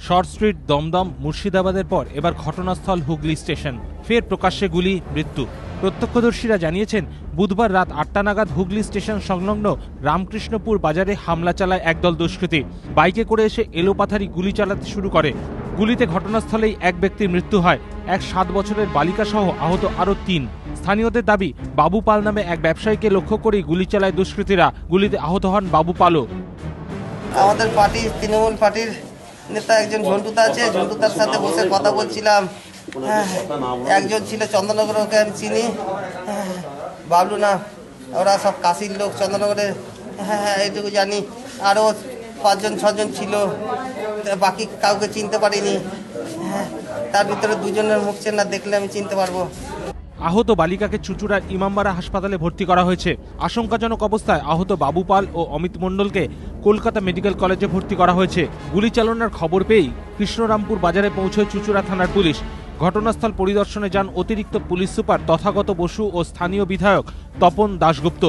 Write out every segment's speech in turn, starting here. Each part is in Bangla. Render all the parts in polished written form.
শর্ট স্ট্রিট, দমদম, মুর্শিদাবাদের পর এবার ঘটনাস্থল হুগলি স্টেশন। ফের প্রকাশ্যে গুলি, মৃত্যু। প্রত্যক্ষদর্শীরা জানিয়েছেন, বুধবার রাত 8টা নাগাদ হুগলি স্টেশন সংলগ্ন রামকৃষ্ণপুর বাজারে হামলা চালায় একদল দুষ্কৃতী। বাইকে করে এসে এলোপাথারি গুলি চালাতে শুরু করে। গুলিতে ঘটনাস্থলেই এক ব্যক্তির মৃত্যু হয়। এক 7 বছরের বালিকা সহ আহত আরও 3। স্থানীয়দের দাবি, বাবু পাল নামে এক ব্যবসায়ীকে লক্ষ্য করেই গুলি চালায় দুষ্কৃতীরা। গুলিতে আহত হন বাবু পালও। আমাদের পার্টি, তৃণমূল পার্টির নেতা একজন ঝন্টুদা আছে, ঝন্টুদার সাথে বসে কথা বলছিলাম। একজন ছিল চন্দননগর, ওকে আমি চিনি, বাবলু না, ওরা সব কাশির লোক চন্দননগরের। এইটুকু জানি। আরও 5-6 জন ছিল, বাকি কাউকে চিনতে পারিনি। তার ভিতরে 2 জনের মুখ চেনা, দেখলে আমি চিনতে পারবো। আহত বালিকাকে চুঁচুড়ার ইমামবাড়া হাসপাতালে ভর্তি করা হয়েছে। আশঙ্কাজনক অবস্থায় আহত বাবু পাল ও অমিত মণ্ডলকে কলকাতা মেডিকেল কলেজে ভর্তি করা হয়েছে। গুলি চালনার খবর পেয়েই কৃষ্ণরামপুর বাজারে পৌঁছয় চুঁচুড়া থানার পুলিশ। ঘটনাস্থল পরিদর্শনে যান অতিরিক্ত পুলিশ সুপার তথাগত বসু ও স্থানীয় বিধায়ক তপন দাশগুপ্ত।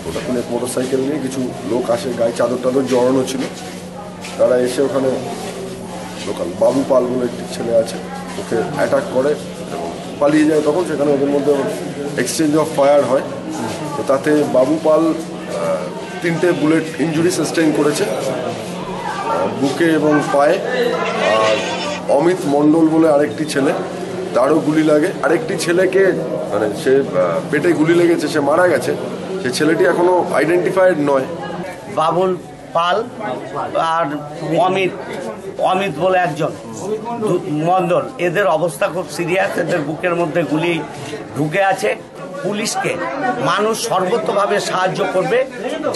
ওখানে মোটরসাইকেল নিয়ে কিছু লোক আসে, গায়ে চাদর টাদর জড়ানো ছিল। তারা এসে ওখানে লোকাল বাবু পাল বলে একটি ছেলে আছে, ওকে অ্যাটাক করে পালিয়ে যায়। তখন সেখানে ওদের মধ্যে এক্সচেঞ্জ অফ ফায়ার হয়। তো তাতে বাবু পাল 3টে বুলেট ইঞ্জুরি সাস্টেইন করেছে বুকে এবং পায়ে। আর অমিত মণ্ডল বলে আরেকটি ছেলে, তারও গুলি লাগে। আরেকটি ছেলেকে মানে সে পেটে গুলি লেগেছে, সে মারা গেছে। সে ছেলেটি এখনো আইডেন্টিফাইড নয়। বাবুল পাল আর অমিত বলে একজন মণ্ডল, এদের অবস্থা খুব সিরিয়াস। এদের বুকের মধ্যে গুলি ঢুকে আছে। পুলিশকে মানুষ সর্বতভাবে সাহায্য করবে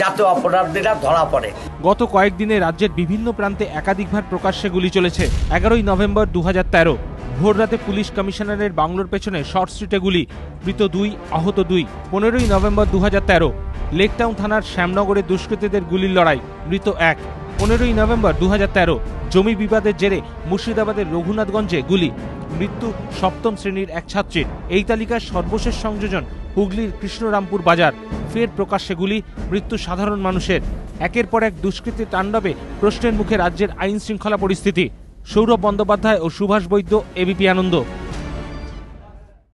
যাতে অপরাধীরা ধরা পড়ে। গত কয়েকদিনে রাজ্যের বিভিন্ন প্রান্তে একাধিকবার প্রকাশ্যে গুলি চলেছে। 11ই নভেম্বর 2013 ভোররাতে পুলিশ কমিশনারের বাংলোর পেছনে শর্ট স্ট্রিটে গুলি, মৃত 2, আহত 2। 15ই নভেম্বর 2013 লেকটাউন থানার শ্যামনগরে দুষ্কৃতীদের গুলির লড়াই, মৃত 1। 15ই নভেম্বর 2013 জমি বিবাদের জেরে মুর্শিদাবাদের রঘুনাথগঞ্জে গুলি, মৃত্যু 7ম শ্রেণীর এক ছাত্রীর। এই তালিকার সর্বশেষ সংযোজন হুগলির কৃষ্ণরামপুর বাজার। ফের প্রকাশ্যে গুলি, মৃত্যু সাধারণ মানুষের। একের পর এক দুষ্কৃতীর তাণ্ডবে প্রশ্নের মুখে রাজ্যের আইন শৃঙ্খলা পরিস্থিতি। সৌরভ বন্দ্যোপাধ্যায় ও সুভাষ বৈদ্য, এবিপি আনন্দ।